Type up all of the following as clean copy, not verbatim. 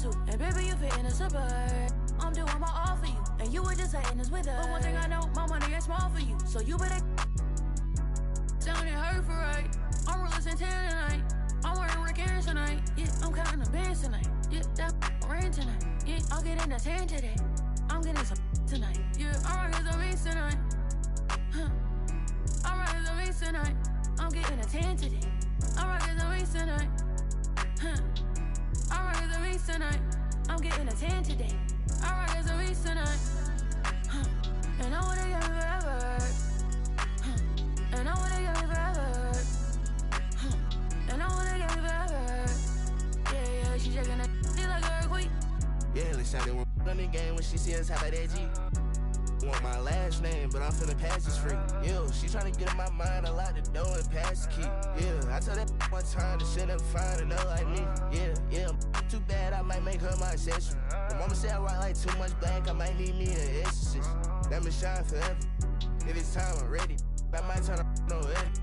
suit. And baby, you fit in a suburb. I'm doing my all for you. And you were just hating us with us. But one thing I know, my money ain't small for you. So you better sound it hurt for right. I'm real Santana tonight. I'm wearing Rick Aaron tonight. Yeah, I'm counting the bands tonight. Yeah, that rain tonight. Yeah, I'll get in the 10 today. I'm getting some tonight. Yeah, I'm rocking some beats tonight. Huh. I'm rocking some beats tonight. I'm getting a 10 today. I'm rocking some beats tonight. Huh. I'm rocking some beats tonight. I'm getting a 10 today. I'm rocking some beats tonight. Huh. And I wanna get me forever. Huh. And I wanna get me forever. Huh. And I wanna get me forever. Yeah, she shaking that like a earthquake. Yeah, let's shout it on the game when she see us have that G. Want my last name, but I'm finna pass this free. Yo, she tryna get in my mind, I lock the door and pass the key. Yeah, I told that one time that shit never find another like me. Yeah, too bad I might make her my accessory. The mama said I rock like too much black, I might need me an exorcist. Let me shine forever. If it's time, I'm ready. I might turn up no edit.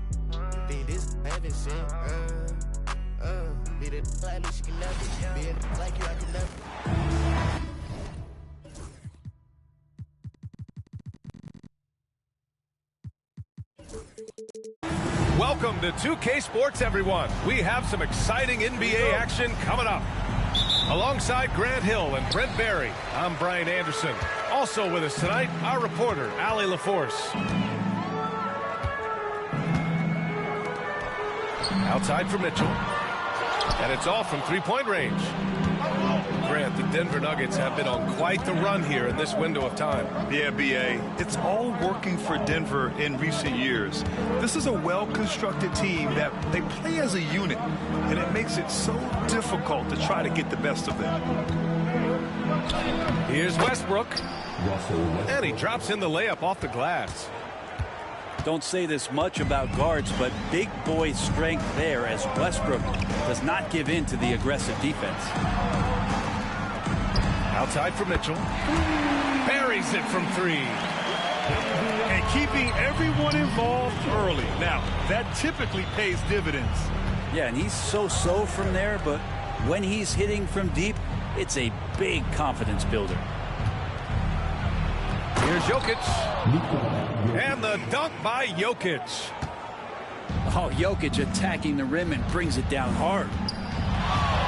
Think this heaven sent. Be the like me, she can never. Be a like you, I can never. Welcome to 2K Sports, everyone. We have some exciting NBA action coming up. Alongside Grant Hill and Brent Barry, I'm Brian Anderson. Also with us tonight, our reporter, Allie LaForce. Outside for Mitchell. And it's off from three-point range. Grant, the Denver Nuggets have been on quite the run here in this window of time. Yeah, B.A. It's all working for Denver in recent years. This is a well-constructed team that they play as a unit, and it makes it so difficult to try to get the best of them. Here's Westbrook. And he drops in the layup off the glass. Don't say this much about guards, but big boy strength there as Westbrook does not give in to the aggressive defense. Outside for Mitchell. Buries it from three. And keeping everyone involved early. Now, that typically pays dividends. Yeah, and he's so-so from there, but when he's hitting from deep, it's a big confidence builder. Here's Jokic. And the dunk by Jokic. Oh, Jokic attacking the rim and brings it down hard.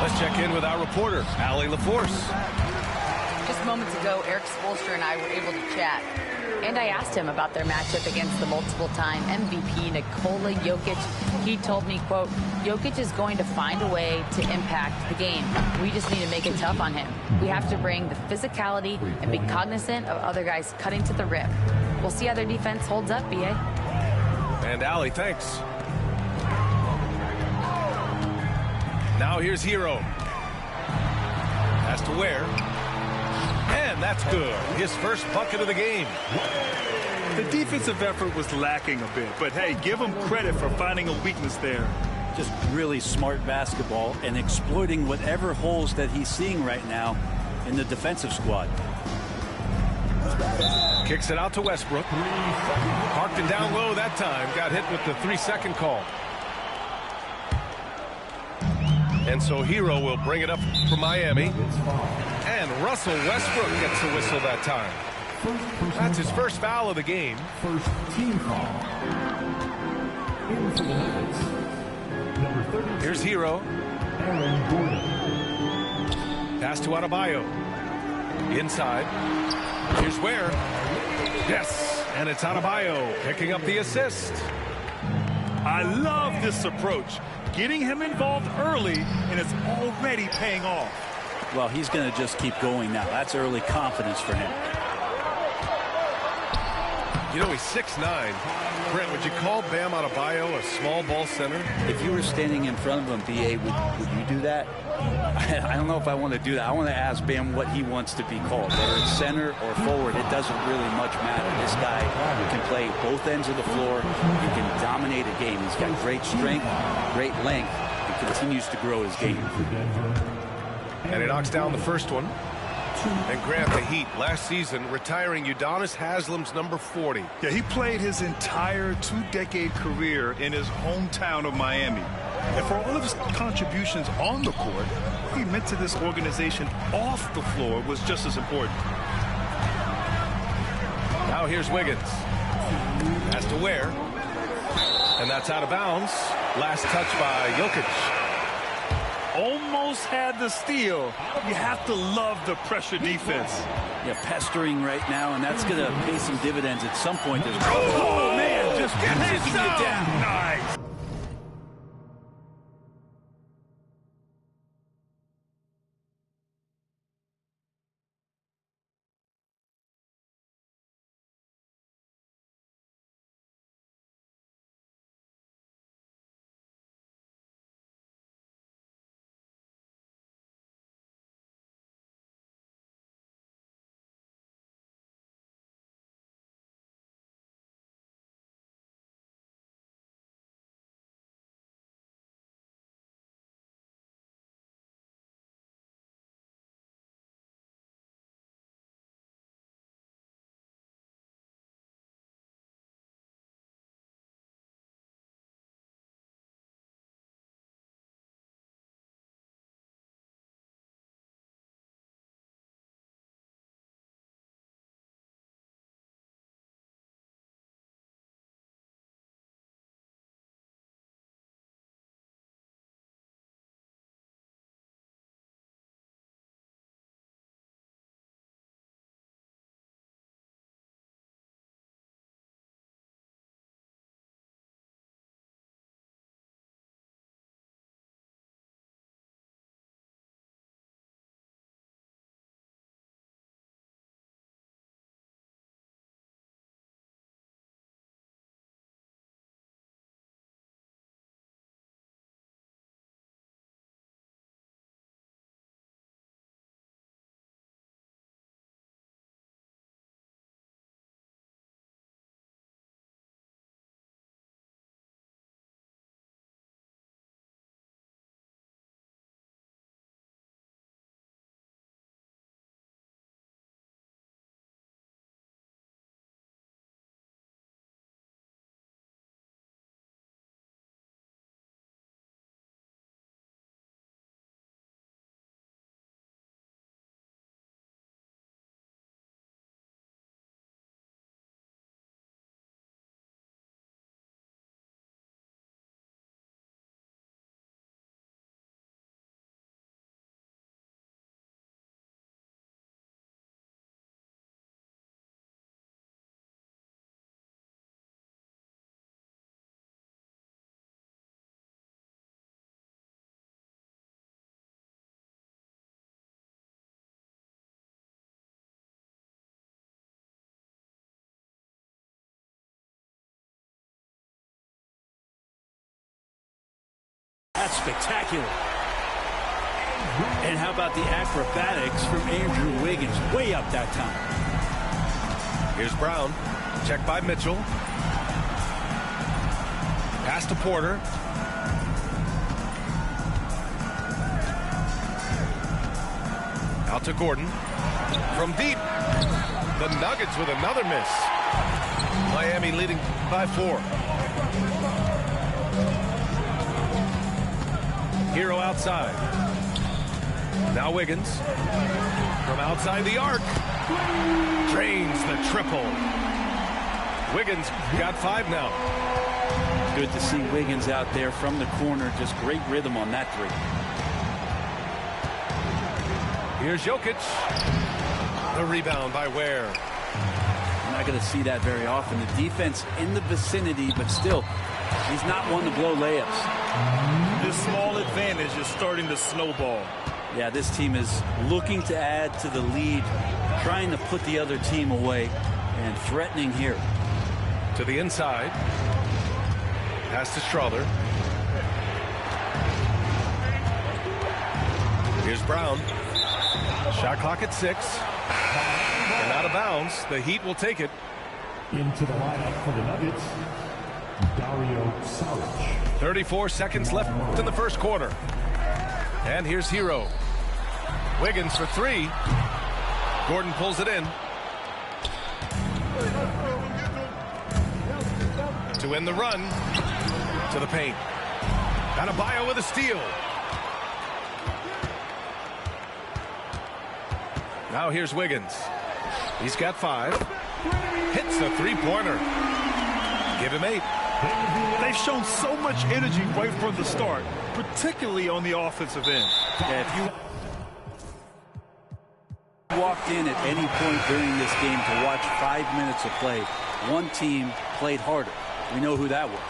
Let's check in with our reporter, Allie LaForce. Just moments ago, Eric Spoelstra and I were able to chat. And I asked him about their matchup against the multiple-time MVP Nikola Jokic. He told me, quote, Jokic is going to find a way to impact the game. We just need to make it tough on him. We have to bring the physicality and be cognizant of other guys cutting to the rim. We'll see how their defense holds up, B.A. And Allie, thanks. Now here's Hero. Has to Ware. And that's good. His first bucket of the game. The defensive effort was lacking a bit, but hey, give him credit for finding a weakness there. Just really smart basketball and exploiting whatever holes that he's seeing right now in the defensive squad. Kicks it out to Westbrook. Parked it down low that time. Got hit with the 3-second call. And so Hero will bring it up for Miami. And Russell Westbrook gets the whistle that time. That's his first foul of the game. First team foul. In for the Nuggets. Number 32. Here's Hero. Aaron Gordon. Pass to Adebayo. Inside. Here's Ware. Yes. And it's Adebayo picking up the assist. I love this approach. Getting him involved early, and it's already paying off. Well, he's going to just keep going now. That's early confidence for him. You know, he's 6'9". Brent, would you call Bam Adebayo a small ball center? If you were standing in front of him, B.A., would you do that? I don't know if I want to do that. I want to ask Bam what he wants to be called. Whether it's center or forward, it doesn't really much matter. This guy can play both ends of the floor. He can dominate a game. He's got great strength, great length. He continues to grow his game. And he knocks down the first one. And Grant, the Heat last season retiring Udonis Haslem's number 40. Yeah, he played his entire two-decade career in his hometown of Miami. And for all of his contributions on the court, what he meant to this organization off the floor was just as important. Now here's Wiggins. Has to Ware. And that's out of bounds. Last touch by Jokic. Almost had the steal. You have to love the pressure defense. Yeah, pestering right now, and that's going to pay some dividends at some point. Oh, man, just pinching you down. Nice. That's spectacular. And how about the acrobatics from Andrew Wiggins? Way up that time. Here's Brown. Check by Mitchell. Pass to Porter. Out to Gordon. From deep. The Nuggets with another miss. Miami leading by 4. Hero outside. Now Wiggins. From outside the arc. Drains the triple. Wiggins got 5 now. Good to see Wiggins out there from the corner. Just great rhythm on that three. Here's Jokic. The rebound by Ware. You're not going to see that very often. The defense in the vicinity, but still, he's not one to blow layups. This small advantage is starting to snowball. Yeah, this team is looking to add to the lead, trying to put the other team away, and threatening here. To the inside. Pass to Strother. Here's Brown. Shot clock at 6. And out of bounds. The Heat will take it. Into the lineup for the Nuggets, Dario Saric. 34 seconds left in the first quarter. And here's Hero. Wiggins for 3. Gordon pulls it in. To end the run. To the paint. Adebayo with a steal. Now here's Wiggins. He's got 5. Hits the three-pointer. Give him 8. They've shown so much energy right from the start, particularly on the offensive end. Yeah, if you walked in at any point during this game to watch 5 minutes of play, one team played harder. We know who that was.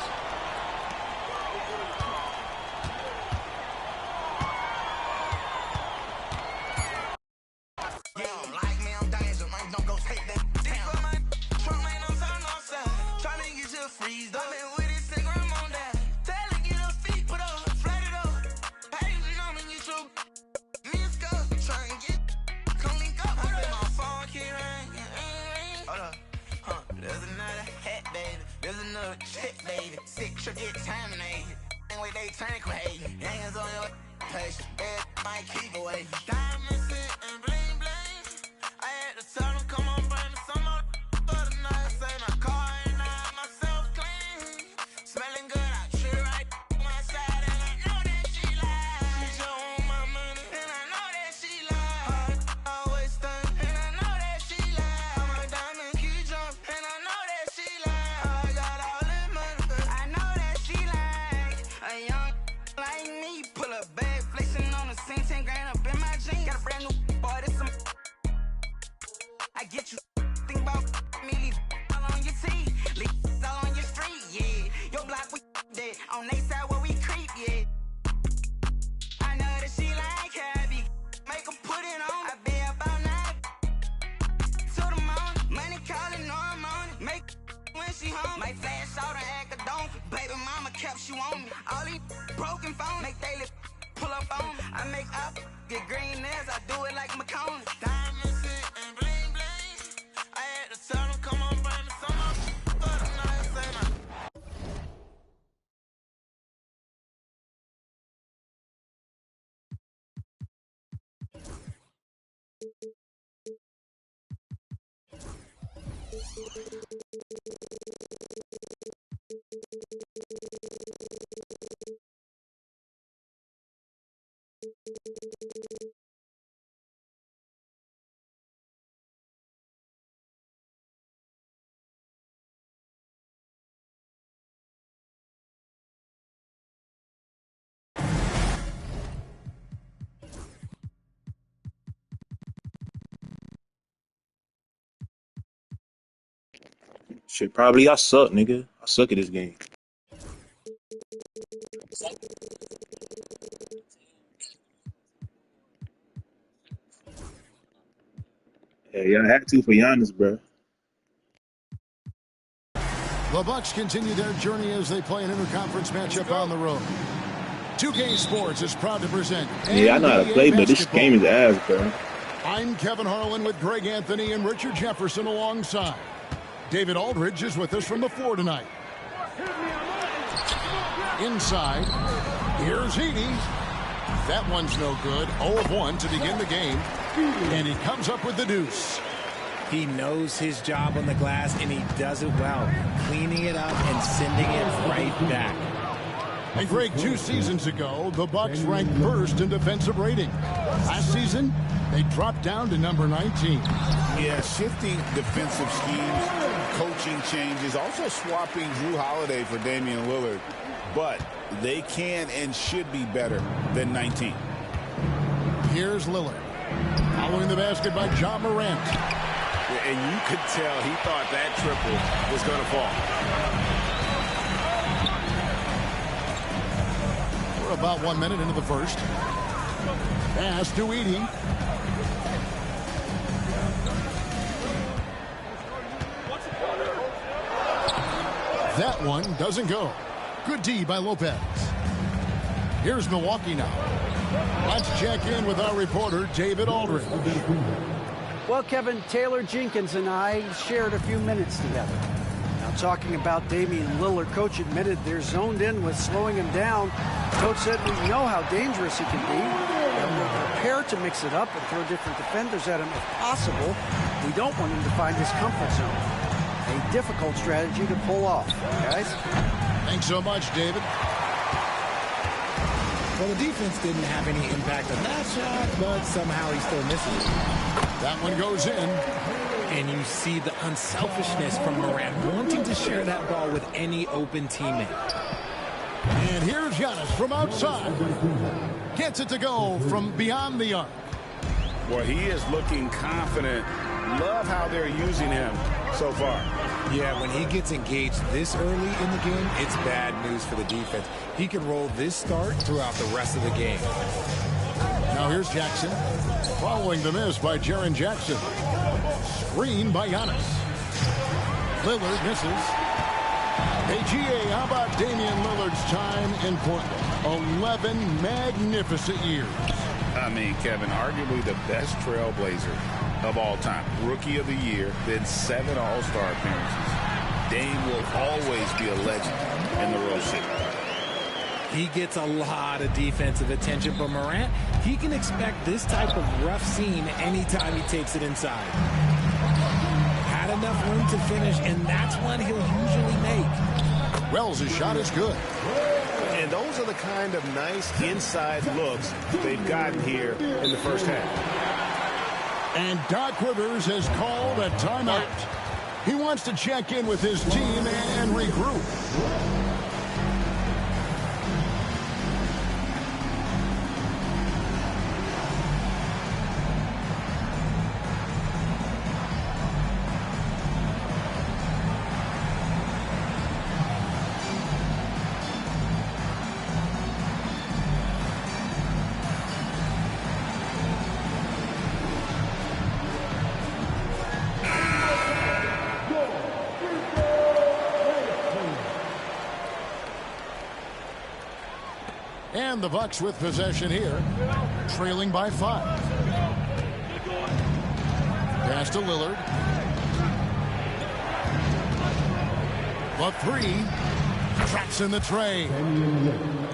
Shit, probably I suck, nigga. I suck at this game. Yeah, I had to for Giannis, bro. The Bucks continue their journey as they play an interconference matchup on the road. 2K Sports is proud to present Yeah, I know how to play, but this game is ass, bro. I'm Kevin Harlan with Greg Anthony and Richard Jefferson alongside. David Aldridge is with us from the floor tonight. Inside, here's Heaney. That one's no good. 0 of 1 to begin the game. And he comes up with the deuce. He knows his job on the glass, and he does it well, cleaning it up and sending it right back. And Greg, 2 seasons ago, the Bucks ranked first in defensive rating. Last season, they dropped down to number 19. Yeah, shifting defensive schemes, coaching changes, also swapping Jrue Holiday for Damian Lillard. But they can and should be better than 19. Here's Lillard. Following the basket by Ja Morant. And you could tell he thought that triple was going to fall. We're about 1 minute into the first. Pass to Edey. That one doesn't go. Good D by Lopez. Here's Milwaukee now. Let's check in with our reporter, David Aldridge. Well, Kevin, Taylor Jenkins and I shared a few minutes together. Now, talking about Damian Lillard, Coach admitted they're zoned in with slowing him down. Coach said we know how dangerous he can be. And we're prepared to mix it up and throw different defenders at him if possible. We don't want him to find his comfort zone. A difficult strategy to pull off, guys. Thanks so much, David. Well, the defense didn't have any impact on that shot, but somehow he still misses it. That one goes in. And you see the unselfishness from Morant, wanting to share that ball with any open teammate. And here's Giannis from outside. Gets it to go from beyond the arc. Well, he is looking confident. Love how they're using him so far. Yeah, when he gets engaged this early in the game, it's bad news for the defense. He can roll this start throughout the rest of the game. Now here's Jackson. Following the miss by Jaren Jackson. Screen by Giannis. Lillard misses. Hey, GA, how about Damian Lillard's time in Portland? 11 magnificent years. I mean, Kevin, arguably the best trailblazer of all time. Rookie of the year, then 7 All-Star appearances. Dame will always be a legend in the Rose City. He gets a lot of defensive attention from Morant. He can expect this type of rough scene anytime he takes it inside. Had enough room to finish, and that's one he'll usually make. Wells' shot is good. And those are the kind of nice inside looks they've gotten here in the first half. And Doc Rivers has called a timeout. He wants to check in with his team and regroup. And the Bucks with possession here, trailing by 5. Pass to Lillard. The 3 tracks in the tray.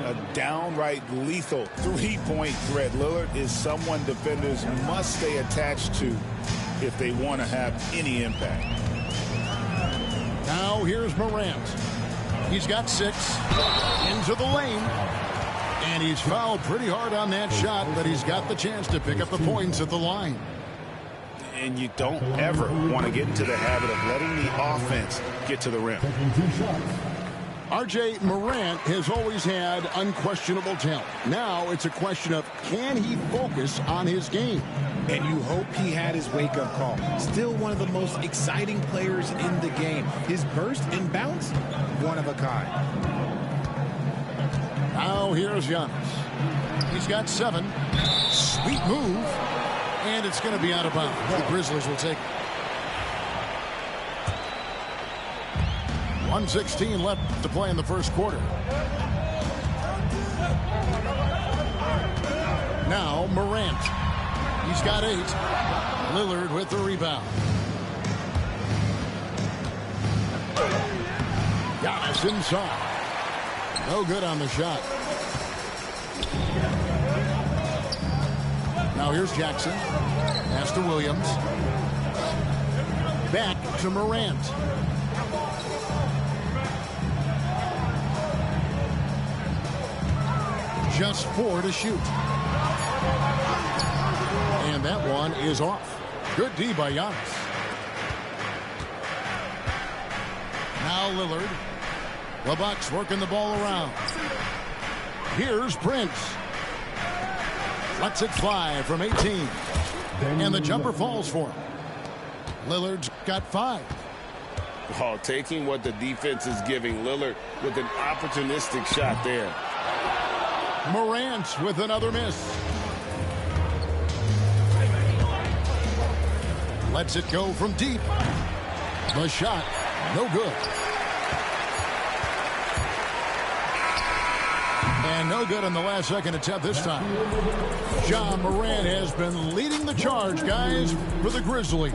A downright lethal three-point threat. Lillard is someone defenders must stay attached to if they want to have any impact. Now here's Morant. He's got 6 into the lane. And he's fouled pretty hard on that shot, but he's got the chance to pick up the points at the line. And you don't ever want to get into the habit of letting the offense get to the rim. R.J. Morant has always had unquestionable talent. Now it's a question of, can he focus on his game? And you hope he had his wake-up call. Still one of the most exciting players in the game. His burst and bounce, one of a kind. Now here's Giannis. He's got 7. Sweet move. And it's going to be out of bounds. The Grizzlies will take it. 1:16 left to play in the first quarter. Now Morant. He's got 8. Lillard with the rebound. Giannis inside. No good on the shot. Now here's Jackson. Pass to Williams. Back to Morant. Just 4 to shoot. And that one is off. Good D by Giannis. Now Lillard. The Bucks working the ball around. Here's Prince. Lets it fly from 18. And the jumper falls for him. Lillard's got 5. Oh, taking what the defense is giving Lillard with an opportunistic shot there. Morant with another miss. Lets it go from deep. The shot, no good. And no good on the last second attempt this time. Ja Morant has been leading the charge, guys, for the Grizzlies.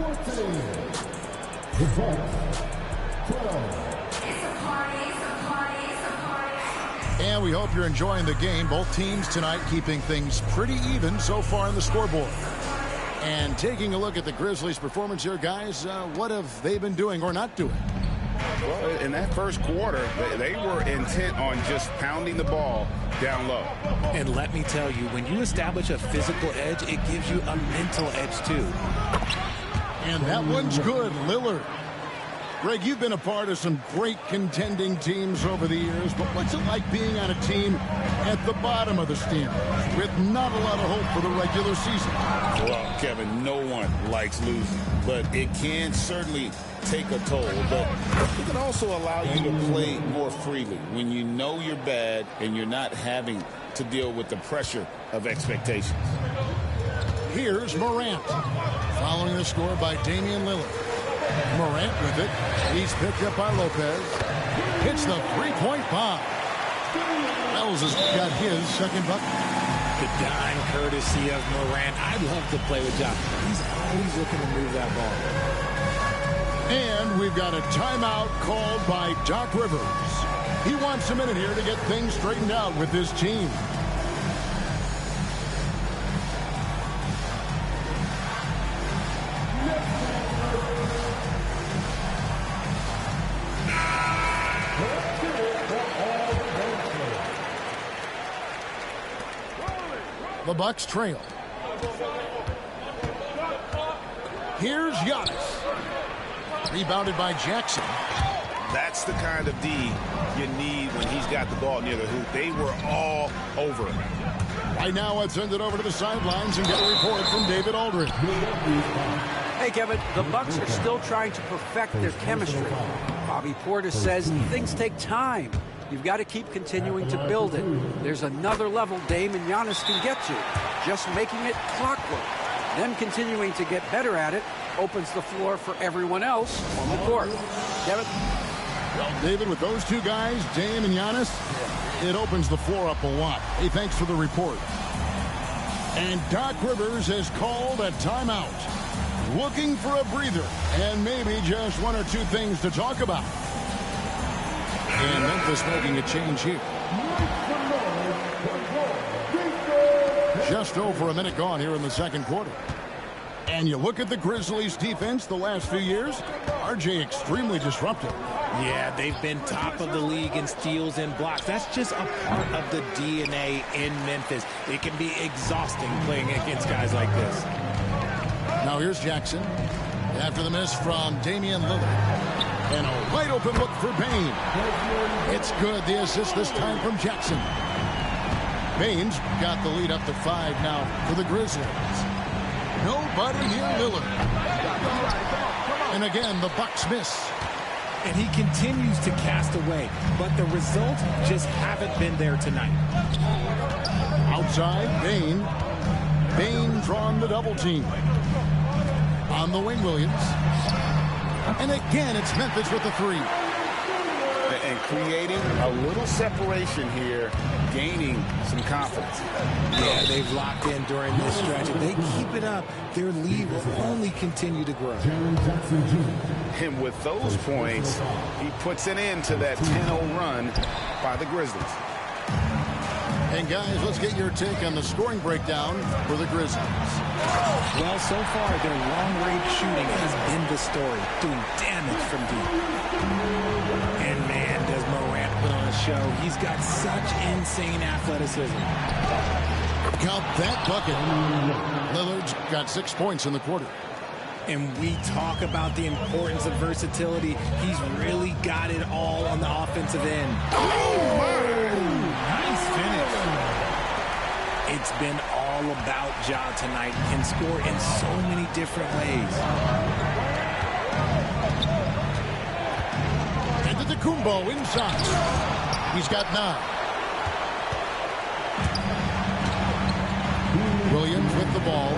And we hope you're enjoying the game. Both teams tonight keeping things pretty even so far in the scoreboard. And taking a look at the Grizzlies' performance here, guys, what have they been doing or not doing? Well, in that first quarter, they were intent on just pounding the ball down low. And let me tell you, when you establish a physical edge, it gives you a mental edge too. And that one's good, Lillard. Greg, you've been a part of some great contending teams over the years, but what's it like being on a team at the bottom of the standings with not a lot of hope for the regular season? Well, Kevin, no one likes losing, but it can certainly take a toll. But it can also allow you to play more freely when you know you're bad and you're not having to deal with the pressure of expectations. Here's Morant, following the score by Damian Lillard. Morant with it. He's picked up by Lopez. Hits the three-point bomb. Wells has got his second bucket. The dime courtesy of Morant. I'd love to play with Josh. He's always looking to move that ball. And we've got a timeout called by Doc Rivers. He wants a minute here to get things straightened out with his team. The Bucks trail. Here's Giannis. Rebounded by Jackson. That's the kind of D you need when he's got the ball near the hoop. They were all over him. Right now, let's send it over to the sidelines and get a report from David Aldridge. Hey, Kevin, the Bucks are still trying to perfect their chemistry. Bobby Portis says things take time. You've got to keep continuing to build it. There's another level Dame and Giannis can get to. Just making it clockwork. Them continuing to get better at it opens the floor for everyone else on the court. Kevin? Well, David, with those two guys, Dame and Giannis, it opens the floor up a lot. Hey, thanks for the report. And Doc Rivers has called a timeout. Looking for a breather and maybe just one or two things to talk about. And Memphis making a change here. Just over a minute gone here in the second quarter. And you look at the Grizzlies defense the last few years, RJ extremely disruptive. Yeah, they've been top of the league in steals and blocks. That's just a part of the DNA in Memphis. It can be exhausting playing against guys like this. Now here's Jackson. After the miss from Damian Lillard. And a wide open look for Bane. It's good. The assist this time from Jackson. Bane's got the lead up to 5 now for the Grizzlies. Nobody near Lillard. And again, the Bucks miss. And he continues to cast away, but the results just haven't been there tonight. Outside, Bane. Bane drawn the double team. On the wing, Williams. And again, it's Memphis with the three. And creating a little separation here, gaining some confidence. Yeah, they've locked in during this stretch. If they keep it up, their lead will only continue to grow. And with those points, he puts an end to that 10-0 run by the Grizzlies. And guys, let's get your take on the scoring breakdown for the Grizzlies. Well, so far, their long-range shooting has been the story, doing damage from deep. And man, does Morant put on a show. He's got such insane athleticism. Count that bucket. Lillard's got 6 points in the quarter. And we talk about the importance of versatility. He's really got it all on the offensive end. Oh, my! Nice finish. It's been all about Ja tonight. Can score in so many different ways. And Antetokounmpo inside. He's got 9. Williams with the ball.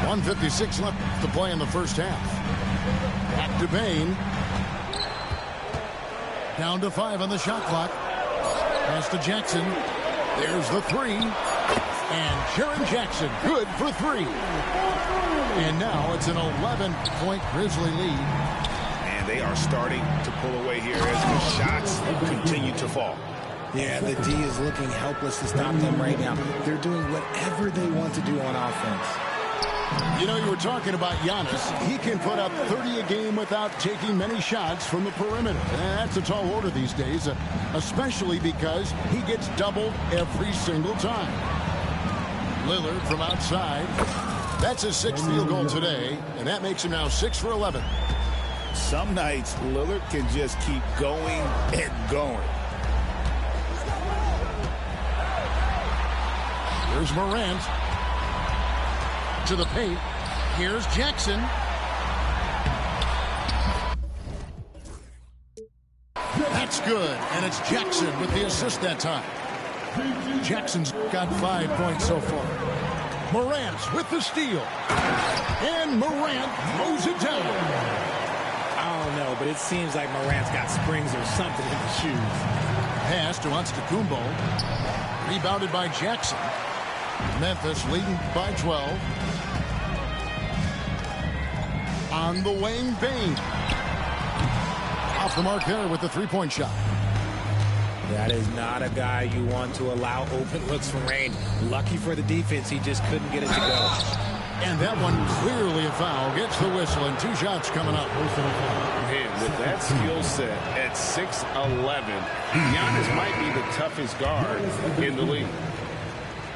.156 left to play in the first half. Back to Bane. Down to 5 on the shot clock. Pass to Jackson. There's the 3. And Jaren Jackson, good for 3. And now it's an 11-point Grizzly lead. And they are starting to pull away here as the shots continue to fall. Yeah, the D is looking helpless to stop them right now. They're doing whatever they want to do on offense. You know, you were talking about Giannis. He can put up 30 a game without taking many shots from the perimeter. And that's a tall order these days, especially because he gets doubled every single time. Lillard from outside. That's his 6th field goal today, and that makes him now 6 for 11. Some nights, Lillard can just keep going and going. Here's Morant. To the paint. Here's Jackson. That's good, and it's Jackson with the assist that time. Jackson's got 5 points so far. Morant with the steal. And Morant throws it down. I don't know, but it seems like Morant's got springs or something in his shoes. Pass to Antetokounmpo. Rebounded by Jackson. Memphis leading by 12. On the wing, Bane. Off the mark there with the three-point shot. That is not a guy you want to allow open looks from Rain. Lucky for the defense, he just couldn't get it to go. And that one clearly a foul. Gets the whistle, and 2 shots coming up. Man, with that skill set at 6'11", Giannis might be the toughest guard in the league.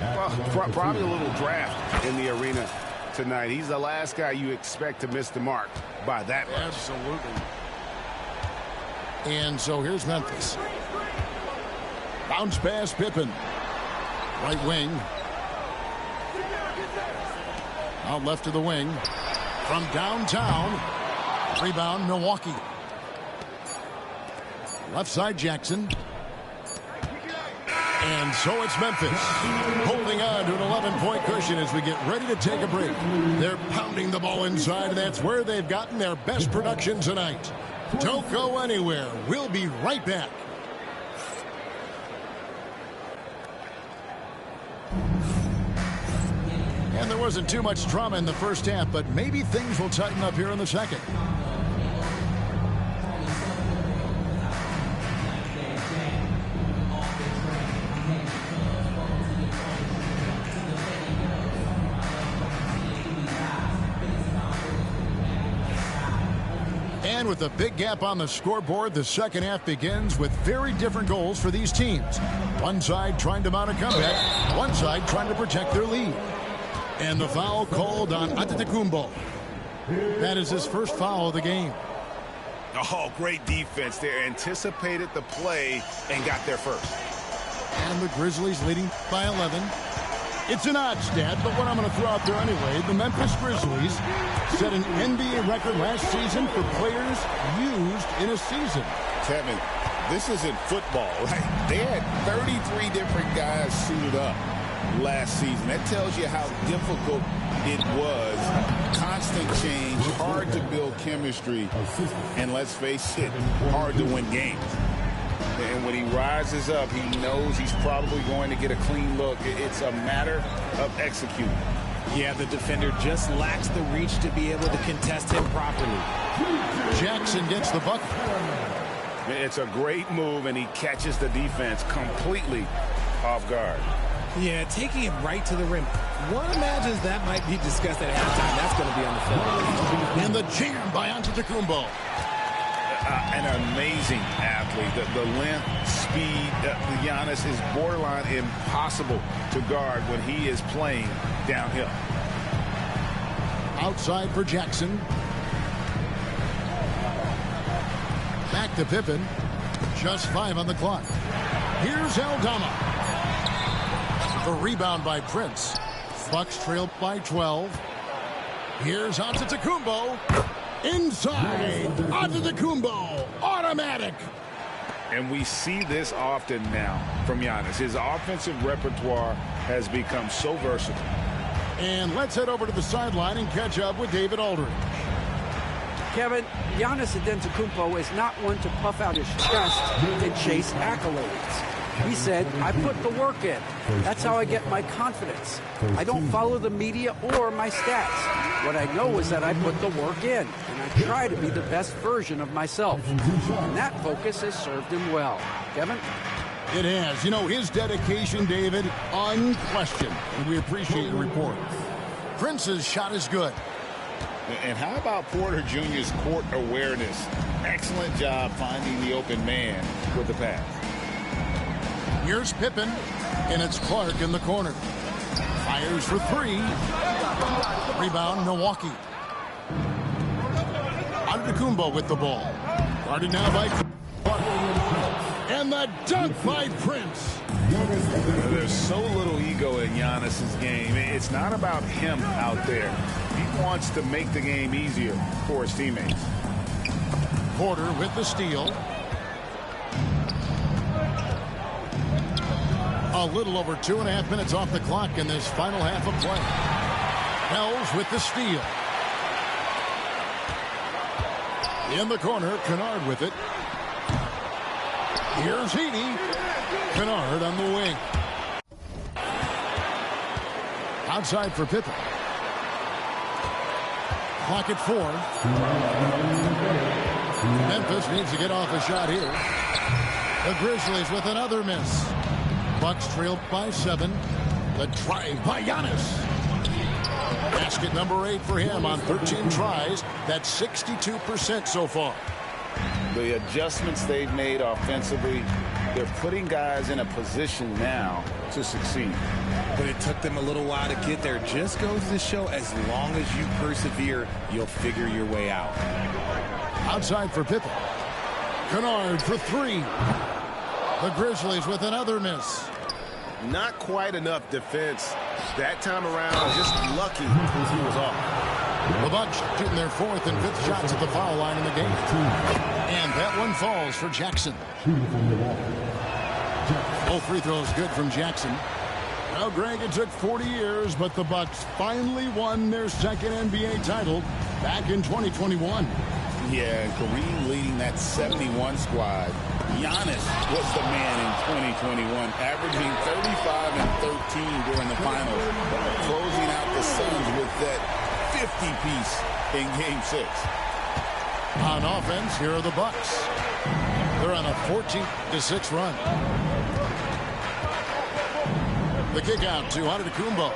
Well, probably a little draft in the arena tonight. He's the last guy you expect to miss the mark by that much. Absolutely. And so here's Memphis. Bounce pass, Pippen. Right wing. Out left of the wing. From downtown. Rebound, Milwaukee. Left side, Jackson. And so it's Memphis. Holding on to an 11-point cushion as we get ready to take a break. They're pounding the ball inside, and that's where they've gotten their best production tonight. Don't go anywhere. We'll be right back. And there wasn't too much drama in the first half, but maybe things will tighten up here in the second. And with a big gap on the scoreboard, the second half begins with very different goals for these teams. One side trying to mount a comeback, one side trying to protect their lead. And the foul called on Antetokounmpo. That is his first foul of the game. Oh, great defense there. Anticipated the play and got there first. And the Grizzlies leading by 11. It's an odd stat, but what I'm going to throw out there anyway, the Memphis Grizzlies set an NBA record last season for players used in a season. Kevin, this isn't football, right? They had 33 different guys suited up last season. That tells you how difficult it was. Constant change, hard to build chemistry, and let's face it, hard to win games. And when he rises up, he knows he's probably going to get a clean look. It's a matter of executing. Yeah, the defender just lacks the reach to be able to contest him properly. Jackson gets the bucket. It's a great move, and he catches the defense completely off guard. Yeah, taking it right to the rim. One imagines that might be discussed at halftime. That's going to be on the film. And the jam by Antetokounmpo. An amazing athlete. The length, speed, Giannis is borderline impossible to guard when he is playing downhill. Outside for Jackson. Back to Pippen. Just 5 on the clock. Here's Aldama. The rebound by Prince. Bucks trail by 12. Here's Antetokounmpo. Inside. Antetokounmpo. Automatic. And we see this often now from Giannis. His offensive repertoire has become so versatile. And let's head over to the sideline and catch up with David Aldridge. Kevin, Giannis Antetokounmpo is not one to puff out his chest and chase accolades. He said, I put the work in. That's how I get my confidence. I don't follow the media or my stats. What I know is that I put the work in, and I try to be the best version of myself. And that focus has served him well. Kevin? It has. You know, his dedication, David, unquestioned. And we appreciate your report. Prince's shot is good. And how about Porter Jr.'s court awareness? Excellent job finding the open man with the pass. Here's Pippen, and it's Clark in the corner. Fires for three. Rebound, Milwaukee. Antetokounmpo with the ball. Guarded now by Clark. And the dunk by Prince. There's so little ego in Giannis's game. It's not about him out there. He wants to make the game easier for his teammates. Porter with the steal. A little over 2.5 minutes off the clock in this final half of play. Hells with the steal. In the corner, Kennard with it. Here's Heaney. Kennard on the wing. Outside for Pippen. Clock at 4. Memphis needs to get off a shot here. The Grizzlies with another miss. Bucks trailed by 7. The drive by Giannis. Basket number 8 for him on 13 tries. That's 62% so far. The adjustments they've made offensively, they're putting guys in a position now to succeed. But it took them a little while to get there. Just goes to show, as long as you persevere, you'll figure your way out. Outside for Pippen. Kennard for 3. The Grizzlies with another miss. Not quite enough defense that time around. Just lucky he was off. The Bucks shooting their 4th and 5th shots at the foul line in the game. And that one falls for Jackson. Both free throws good from Jackson. Well, Greg, it took 40 years, but the Bucks finally won their second NBA title back in 2021. Yeah, Kareem leading that 71 squad. Giannis was the man in 2021, averaging 35 and 13 during the finals, closing out the Suns with that 50-piece in Game 6. On offense, here are the Bucks. They're on a 14-6 run. The kick out to Antetokounmpo.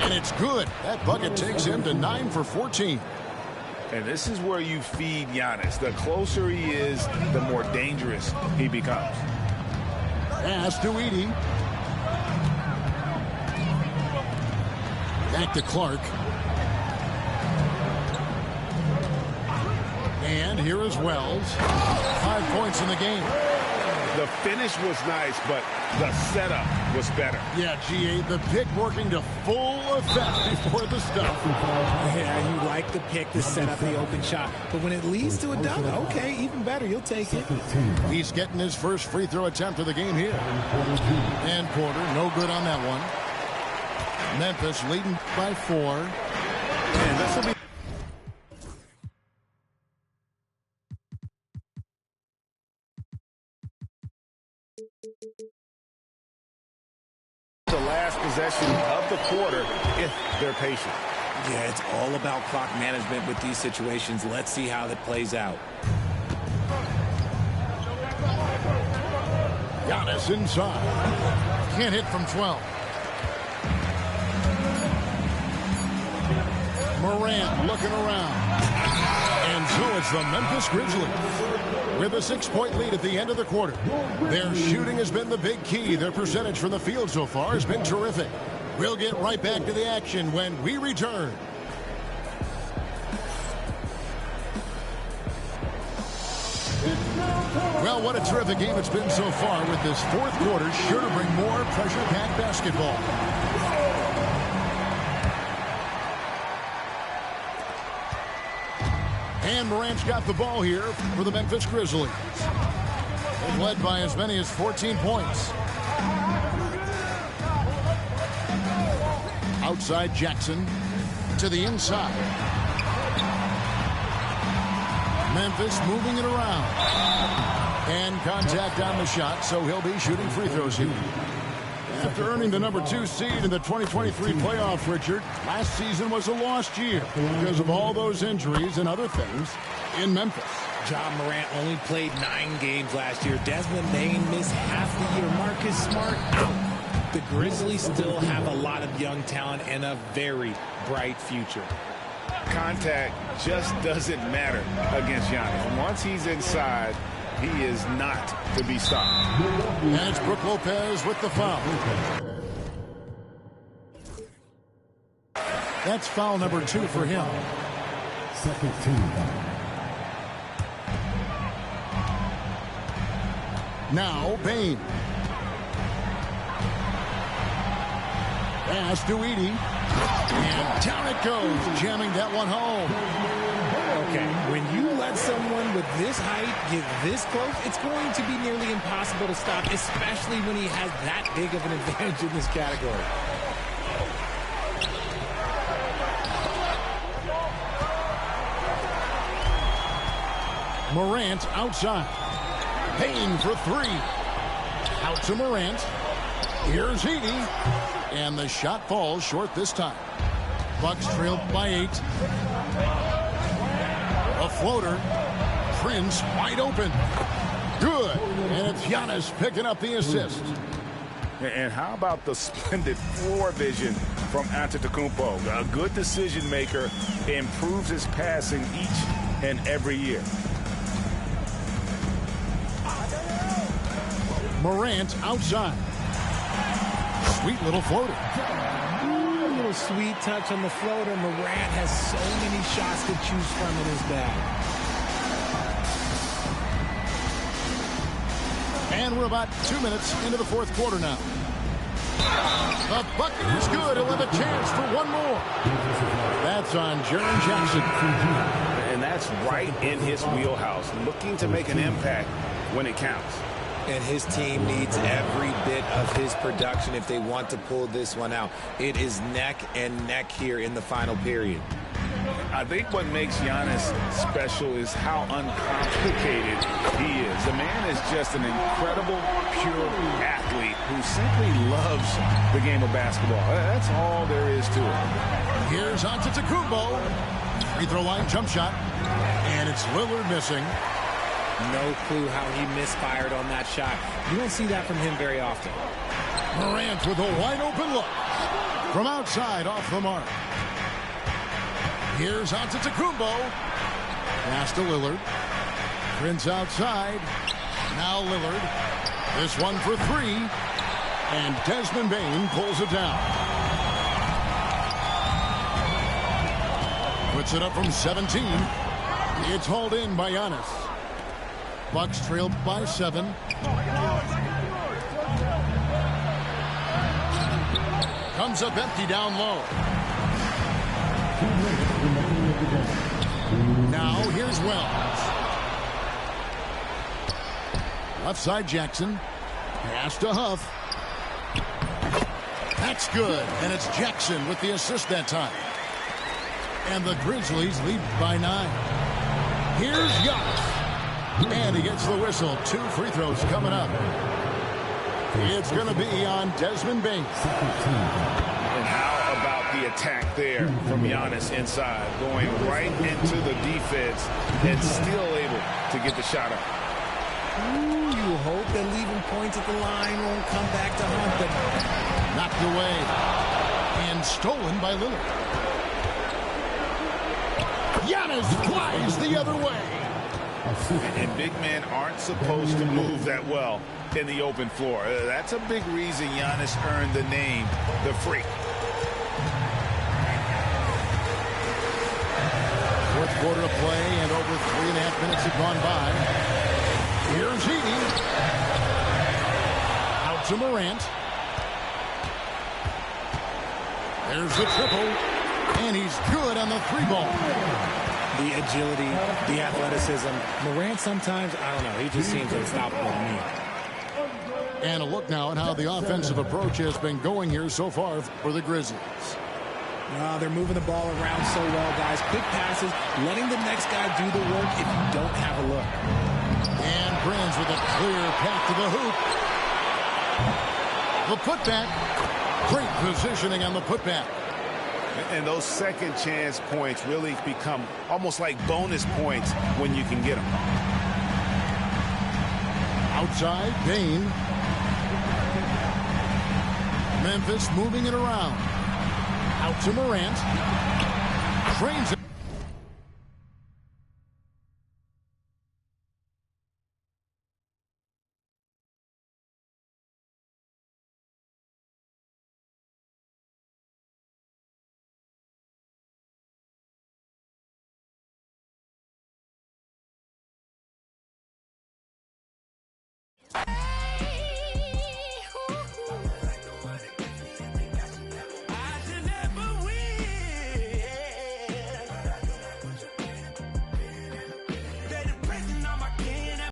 And it's good. That bucket takes him to 9 for 14. And this is where you feed Giannis. The closer he is, the more dangerous he becomes. Pass to Edey. Back to Clark. And here is Wells. 5 points in the game. The finish was nice, but the setup was better. Yeah, G.A., the pick working to full effect before the stuff. Yeah, you like the pick to set up the open shot. But when it leads to a dunk, okay, even better. You'll take it. He's getting his first free throw attempt of the game here. And Porter, no good on that one. Memphis leading by 4. And this will be the last possession of the quarter if they're patient. Yeah, it's all about clock management with these situations. Let's see how that plays out. Giannis inside. Can't hit from 12. Morant looking around. And so it's the Memphis Grizzlies with a 6-point lead at the end of the quarter. Their shooting has been the big key. Their percentage from the field so far has been terrific. We'll get right back to the action when we return. Well, what a terrific game it's been so far, with this fourth quarter sure to bring more pressure-packed basketball. And Morant's got the ball here for the Memphis Grizzlies. They've led by as many as 14 points. Outside Jackson to the inside. Memphis moving it around. And contact on the shot, so he'll be shooting free throws here. After earning the #2 seed in the 2023 playoffs, Richard, last season was a lost year because of all those injuries and other things in Memphis. Ja Morant only played 9 games last year. Desmond Bane missed half the year. Marcus Smart out. The Grizzlies still have a lot of young talent and a very bright future. Contact just doesn't matter against Giannis. Once he's inside, he is not to be stopped. And it's Brook Lopez with the foul. That's foul number 2 for him. Second team. Now Bane. Pass to Edey. And down it goes, jamming that one home. Okay, when you let someone with this height get this close, it's going to be nearly impossible to stop, especially when he has that big of an advantage in this category. Morant outside. Payne for 3. Out to Morant. Here's Edey. And the shot falls short this time. Bucks trailed by 8. A floater. Prince wide open. Good. And it's Giannis picking up the assist. And how about the splendid floor vision from Antetokounmpo? A good decision maker, improves his passing each and every year. Morant outside. Sweet little floater. A little sweet touch on the floater. Morant has so many shots to choose from in his bag. And we're about 2 minutes into the 4th quarter now. The bucket is good. He'll have a chance for one more. That's on Jaren Jackson. And that's right in his wheelhouse, looking to make an impact when it counts. And his team needs every bit of his production if they want to pull this one out. It is neck and neck here in the final period. I think what makes Giannis special is how uncomplicated he is. The man is just an incredible, pure athlete who simply loves the game of basketball. That's all there is to it. Here's Antetokounmpo. Free throw line jump shot. And it's Lillard missing. No clue how he misfired on that shot. You don't see that from him very often. Morant with a wide open look. From outside off the mark. Here's Antetokounmpo. Pass to Lillard. Prince outside. Now Lillard. This one for 3. And Desmond Bane pulls it down. Puts it up from 17. It's hauled in by Giannis. Bucks trailed by 7. Comes up empty down low. Now here's Wells. Left side Jackson. Pass to Huff. That's good. And it's Jackson with the assist that time. And the Grizzlies lead by 9. Here's Giannis. And he gets the whistle. 2 free throws coming up. It's going to be on Desmond Bane. And how about the attack there from Giannis inside, going right into the defense and still able to get the shot up. Ooh, you hope that leaving points at the line won't come back to haunt them. Knocked away and stolen by Lillard. Giannis flies the other way. And big men aren't supposed to move that well in the open floor. That's a big reason Giannis earned the name, the Freak. 4th quarter of play, and over 3.5 minutes have gone by. Here's Edey. Out to Morant. There's the triple, and he's good on the 3-ball. The agility, the athleticism. Morant sometimes, I don't know, he just seems unstoppable to me. And a look now at how the offensive approach has been going here so far for the Grizzlies. They're moving the ball around so well, guys. Quick passes, letting the next guy do the work if you don't have a look. And Brands with a clear path to the hoop. The putback. Great positioning on the putback. And those second chance points really become almost like bonus points when you can get them. Outside, Bane. Memphis moving it around. Out to Morant. Cranes it.